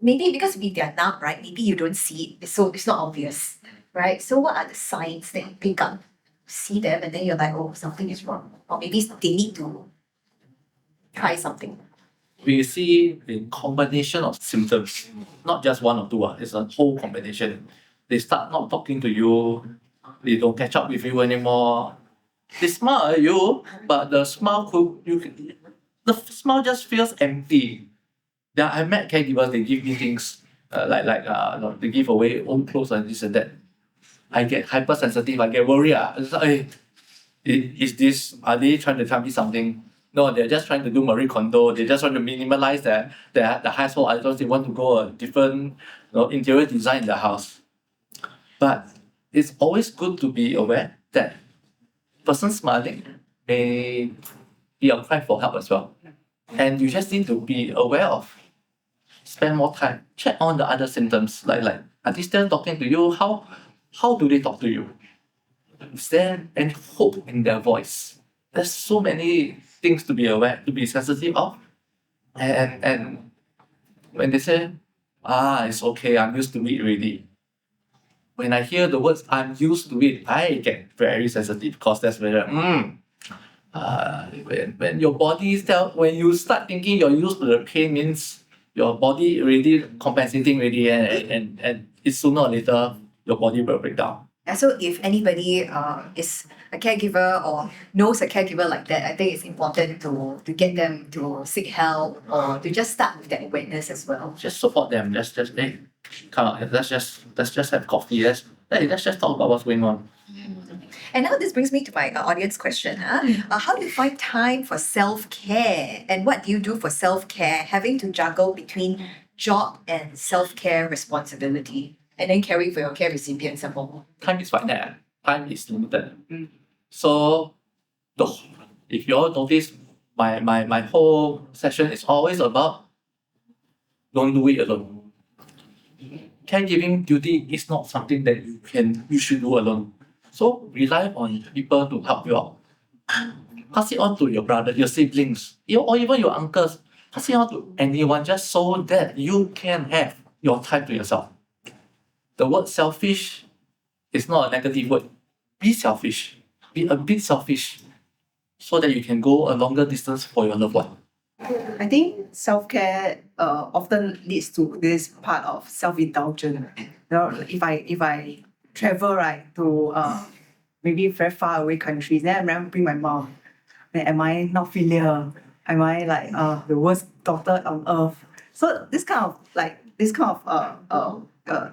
maybe because they're numb, right? Maybe you don't see it, so it's not obvious, right? So what are the signs that you pick up? See them and then you're like, oh, something is wrong. Or maybe they need to try something. We see a combination of symptoms, not just one or two. It's a whole combination. They start not talking to you. They don't catch up with you anymore. They smile at you, but the smile just feels empty. I met caregivers. They give me things they give away own clothes and this and that. I get hypersensitive. I get worried. It's like, are they trying to tell me something? No, they're just trying to do Marie Kondo. They just want to minimalize the household items. They want to go a different interior design in the house. But it's always good to be aware that person smiling may be a cry for help as well. And you just need to be aware of, spend more time, check on the other symptoms. Like are they still talking to you? How do they talk to you? Is there any hope in their voice? There's so many things to be aware, to be sensitive of. And when they say, it's okay, I'm used to it already. When I hear the words I'm used to it, I get very sensitive because that's where when your body when you start thinking you're used to the pain, means your body already compensating already, and it's sooner or later your body will break down. And so if anybody is a caregiver or knows a caregiver like that, I think it's important to get them to seek help or to just start with that awareness as well. Just support them. Let's just let's just have coffee. Let's just talk about what's going on. And now this brings me to my audience question. How do you find time for self-care? And what do you do for self-care, having to juggle between job and self-care responsibility? And then caring for your care recipients and more. Time is finite. Time is limited. So, if you all notice, my whole session is always about don't do it alone. Caregiving duty is not something that you should do alone. So rely on people to help you out. Pass it on to your brother, your siblings, or even your uncles. Pass it on to anyone just so that you can have your time to yourself. The word selfish is not a negative word. Be selfish. Be a bit selfish so that you can go a longer distance for your loved one. I think self-care often leads to this part of self-indulgence. If I travel to maybe very far away countries, then I bring my mom. Then am I not filial? Am I like the worst daughter on earth? So this kind of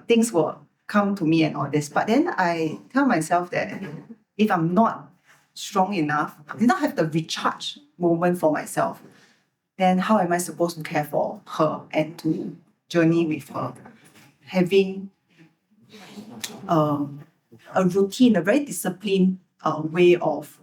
things will come to me and all this. But then I tell myself that if I'm not strong enough, I did not have the recharge moment for myself, then how am I supposed to care for her and to journey with her? Having a routine, a very disciplined way of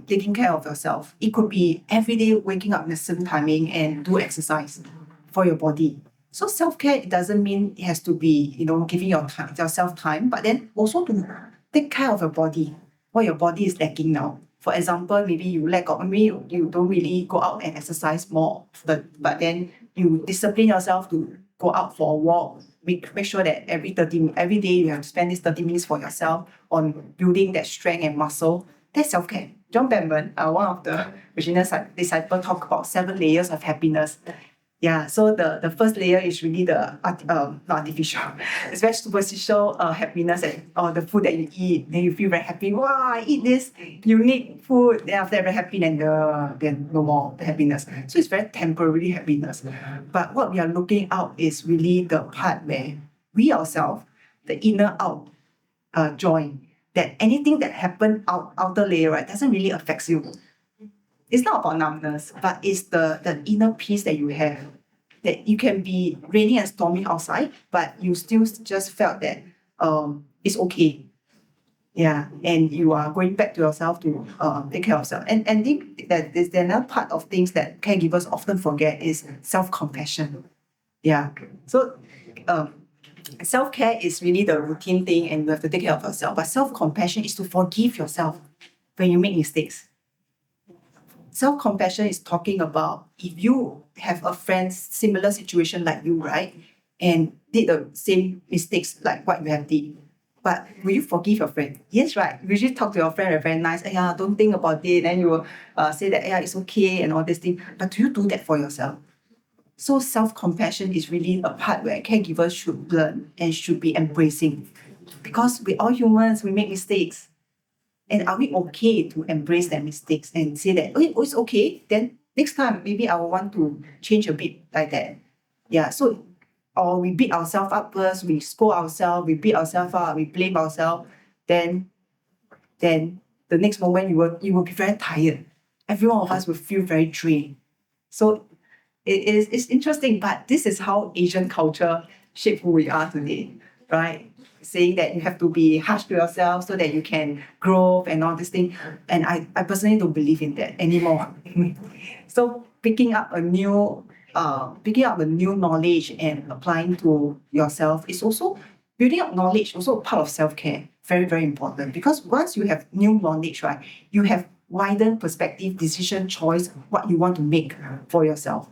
taking care of yourself. It could be every day waking up in the same timing and do exercise for your body. So self-care, it doesn't mean it has to be, giving yourself time, but then also to take care of your body, what your body is lacking now. For example, maybe you don't really go out and exercise more often, but then you discipline yourself to go out for a walk. Make sure that every day you have to spend these 30 minutes for yourself on building that strength and muscle. That's self-care. John Benman, one of the Regina's disciples, talk about 7 layers of happiness. Yeah, so the first layer is really the not artificial. It's very superficial happiness and the food that you eat. Then you feel very happy. Wow, I eat this unique food. Then after that, very happy, and then no more the happiness. So it's very temporary happiness. But what we are looking out is really the part where we ourselves, the inner out joy, that anything that happened outer layer, right, doesn't really affect you. It's not about numbness, but it's the inner peace that you have. That you can be raining and stormy outside, but you still just felt that it's okay. Yeah, and you are going back to yourself to take care of yourself. And I think that there's another part of things that caregivers often forget is self-compassion. Yeah, so self-care is really the routine thing and you have to take care of yourself. But self-compassion is to forgive yourself when you make mistakes. Self-compassion is talking about if you have a friend, similar situation like you, right? And did the same mistakes like what you have did. But will you forgive your friend? Yes, right. You usually talk to your friend very nice. Don't think about it. Then you will say that, it's okay and all this thing. But do you do that for yourself? So self-compassion is really a part where caregivers should learn and should be embracing. Because we're all humans, we make mistakes. And are we okay to embrace that mistakes and say that, it's okay, then next time maybe I will want to change a bit like that. Yeah, so, or we beat ourselves up first, we scold ourselves, we beat ourselves up, we blame ourselves, then the next moment you will be very tired. Every one of us will feel very drained. So it's interesting, but this is how Asian culture shaped who we are today, right? Saying that you have to be harsh to yourself so that you can grow and all this thing. And I personally don't believe in that anymore. So picking up a new knowledge and applying to yourself is also building up knowledge, also part of self-care. Very, very important. Because once you have new knowledge, right, you have widen perspective, decision, choice, what you want to make for yourself.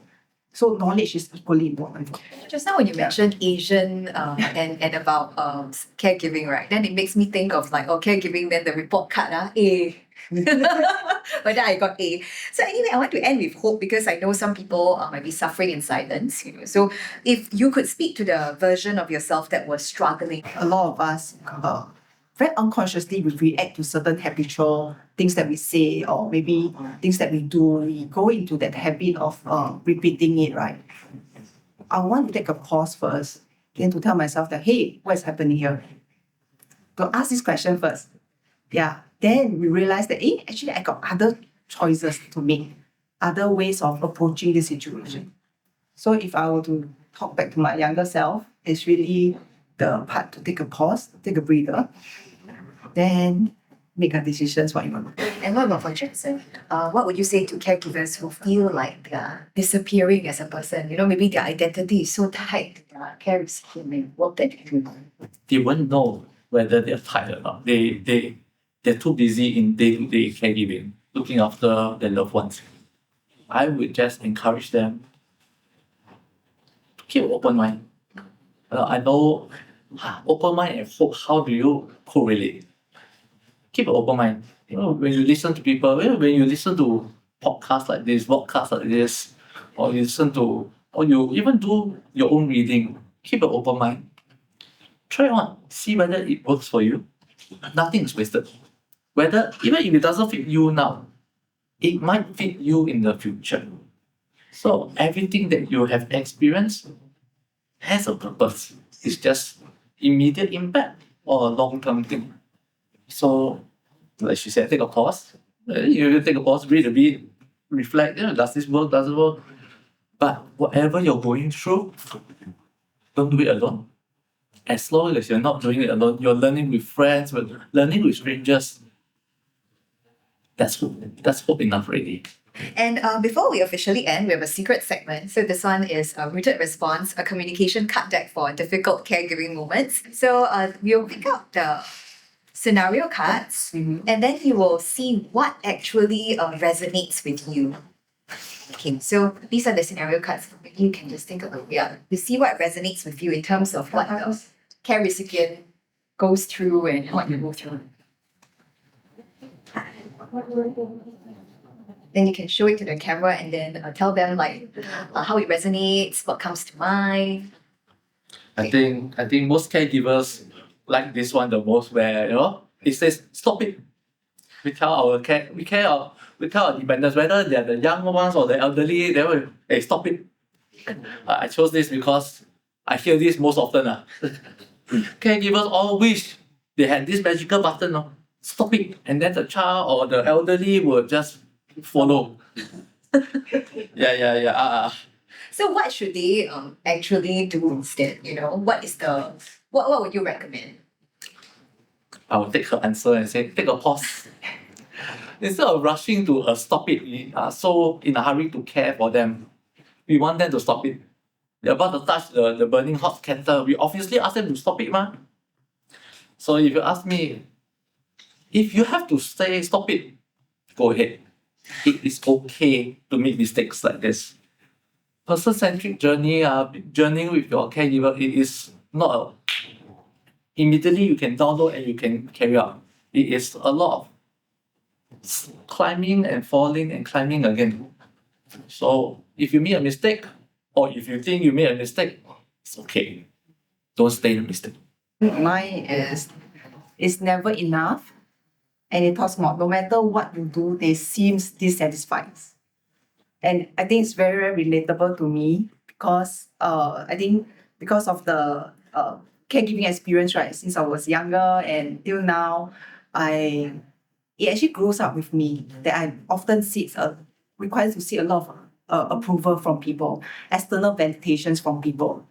So knowledge is equally important. Just now when you mentioned Asian and about caregiving, right? Then it makes me think of like, caregiving, then the report card, A. But then I got A. So anyway, I want to end with hope because I know some people might be suffering in silence. So if you could speak to the version of yourself that was struggling. A lot of us very unconsciously we react to certain habitual things that we say or maybe things that we do. We go into that habit of repeating it, right? I want to take a pause first, then to tell myself that, hey, what's happening here? To ask this question first. Yeah. Then we realize that, actually I got other choices to make, other ways of approaching the situation. So if I were to talk back to my younger self, it's really the part to take a pause, take a breather, then make a decision what you want to do. And what about for Jansen? What would you say to caregivers who feel like they're disappearing as a person? Maybe their identity is so tied to their care recipient, what they do. They won't know whether they're tired or not. They're too busy in day-to-day caregiving, looking after their loved ones. I would just encourage them to keep an open mind. I know open mind and hope, how do you correlate? Keep an open mind. When you listen to people, when you listen to podcasts like this, podcasts like this, or you listen to, or you even do your own reading, keep an open mind. Try on, see whether it works for you. Nothing is wasted. Even if it doesn't fit you now, it might fit you in the future. So everything that you have experienced has a purpose. It's just immediate impact or a long-term thing. So, like she said, take a pause. You take a pause, read a bit, reflect, does this work, does it work? But whatever you're going through, don't do it alone. As long as you're not doing it alone, you're learning with friends, learning with strangers. That's hope enough already. And before we officially end, we have a secret segment. So this one is a rooted response, a communication card deck for difficult caregiving moments. So we'll pick up the scenario cards, and then you will see what actually resonates with you. Okay, so these are the scenario cards. Maybe you can just think about to see what resonates with you in terms of what the care recipient goes through and what you go through. Then you can show it to the camera and then tell them how it resonates, what comes to mind. I think most caregivers like this one the most, where it says stop it. We tell our dependents, whether they're the young ones or the elderly, they will, hey, stop it. I chose this because I hear this most often. Caregivers all wish they had this magical button. Stop it, and then the child or the elderly will just follow. Yeah. So what should they actually do instead? What would you recommend? I will take her answer and say, take a pause. Instead of rushing to stop it, we are so in a hurry to care for them. We want them to stop it. They're about to touch the burning hot kettle. We obviously ask them to stop it, ma. So if you ask me, if you have to say stop it, go ahead. It is okay to make mistakes like this. Person-centric journeying with your caregiver, it is not immediately you can download and you can carry out. It is a lot of climbing and falling and climbing again. So if you make a mistake, or if you think you made a mistake, it's okay. Don't stay in the mistake. Mine is never enough. And it talks about no matter what you do, they seem dissatisfied. And I think it's very, very relatable to me because I think because of the caregiving experience, right? Since I was younger and till now, it actually grows up with me that I often required to seek a lot of approval from people, external validations from people,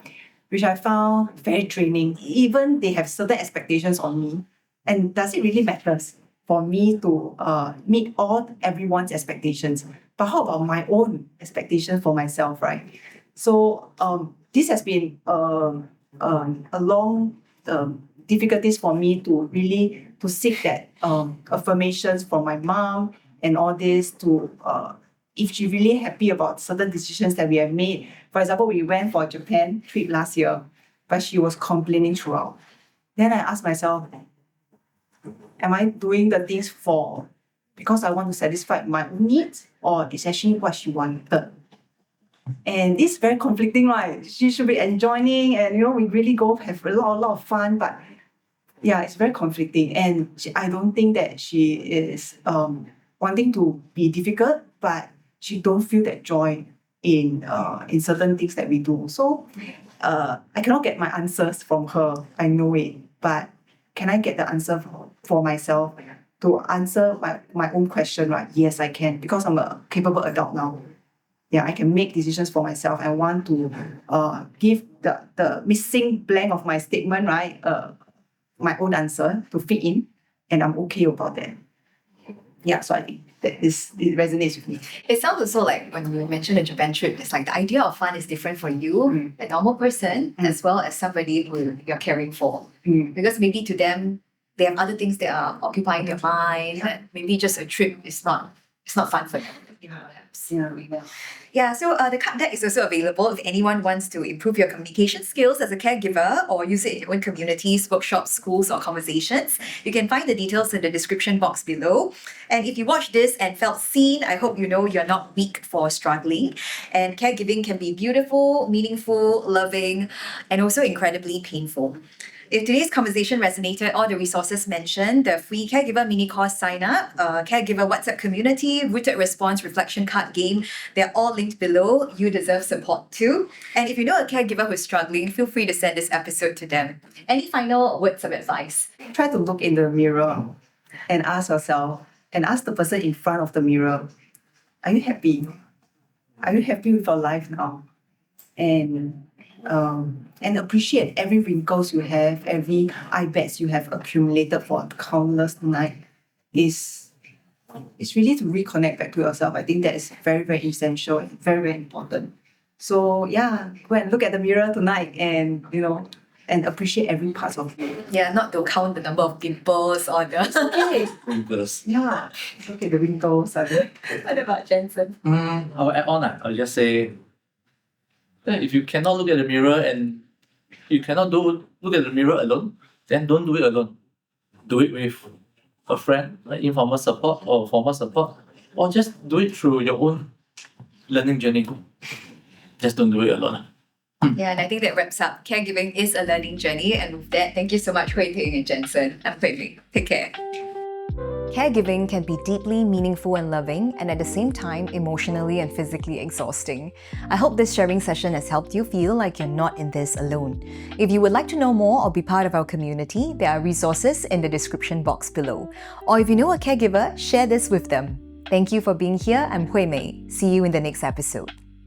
which I found very draining. Even they have certain expectations on me, and does it really matter for me to meet everyone's expectations? But how about my own expectations for myself, right? So this has been a long difficulties for me to seek that affirmations from my mom and all this to if she's really happy about certain decisions that we have made. For example, we went for a Japan trip last year, but she was complaining throughout. Then I asked myself, am I doing the things because I want to satisfy my own needs, or it's actually what she wanted? And it's very conflicting, right? She should be enjoying, and we really go have a lot of fun, but yeah, it's very conflicting. And I don't think that she is wanting to be difficult, but she don't feel that joy in certain things that we do. So I cannot get my answers from her. I know it, but can I get the answer for myself to answer my own question, right? Yes, I can, because I'm a capable adult now. Yeah, I can make decisions for myself. I want to give the missing blank of my statement, right? My own answer to fit in, and I'm okay about that. Yeah, so I think it resonates with me. It sounds also like when you mentioned the Japan trip, it's like the idea of fun is different for you, a normal person, as well as somebody who you're caring for. Because maybe to them, they have other things that are occupying their mind. And maybe just a trip is not fun for them. Yeah, so the card deck is also available if anyone wants to improve your communication skills as a caregiver or use it in your own communities, workshops, schools, or conversations. You can find the details in the description box below. And if you watched this and felt seen, I hope you know you're not weak for struggling. And caregiving can be beautiful, meaningful, loving, and also incredibly painful. If today's conversation resonated, all the resources mentioned, the free Caregiver mini course sign up, Caregiver WhatsApp community, rooted response reflection card game, they're all linked below. You deserve support too. And if you know a caregiver who's struggling, feel free to send this episode to them. Any final words of advice? Try to look in the mirror and ask yourself, and ask the person in front of the mirror, are you happy? Are you happy with your life now? And appreciate every wrinkles you have, every eye bags you have accumulated for countless nights. It's really to reconnect back to yourself. I think that is very, very essential and very, very important. So yeah, go and look at the mirror tonight and and appreciate every part of you. Yeah, not to count the number of pimples or the... Okay. Wrinkles. Yeah. Okay, the wrinkles are there. What about Jansen? I'll add on. I'll just say that if you cannot look at the mirror and you cannot look at the mirror alone, then don't do it alone. Do it with a friend, like informal support or formal support, or just do it through your own learning journey. Just don't do it alone. Yeah, and I think that wraps up. Caregiving is a learning journey, and with that, thank you so much, Huiting and Jansen. I'm Huiting. Take care. Caregiving can be deeply meaningful and loving, and at the same time, emotionally and physically exhausting. I hope this sharing session has helped you feel like you're not in this alone. If you would like to know more or be part of our community, there are resources in the description box below. Or if you know a caregiver, share this with them. Thank you for being here. I'm Hui Mei. See you in the next episode.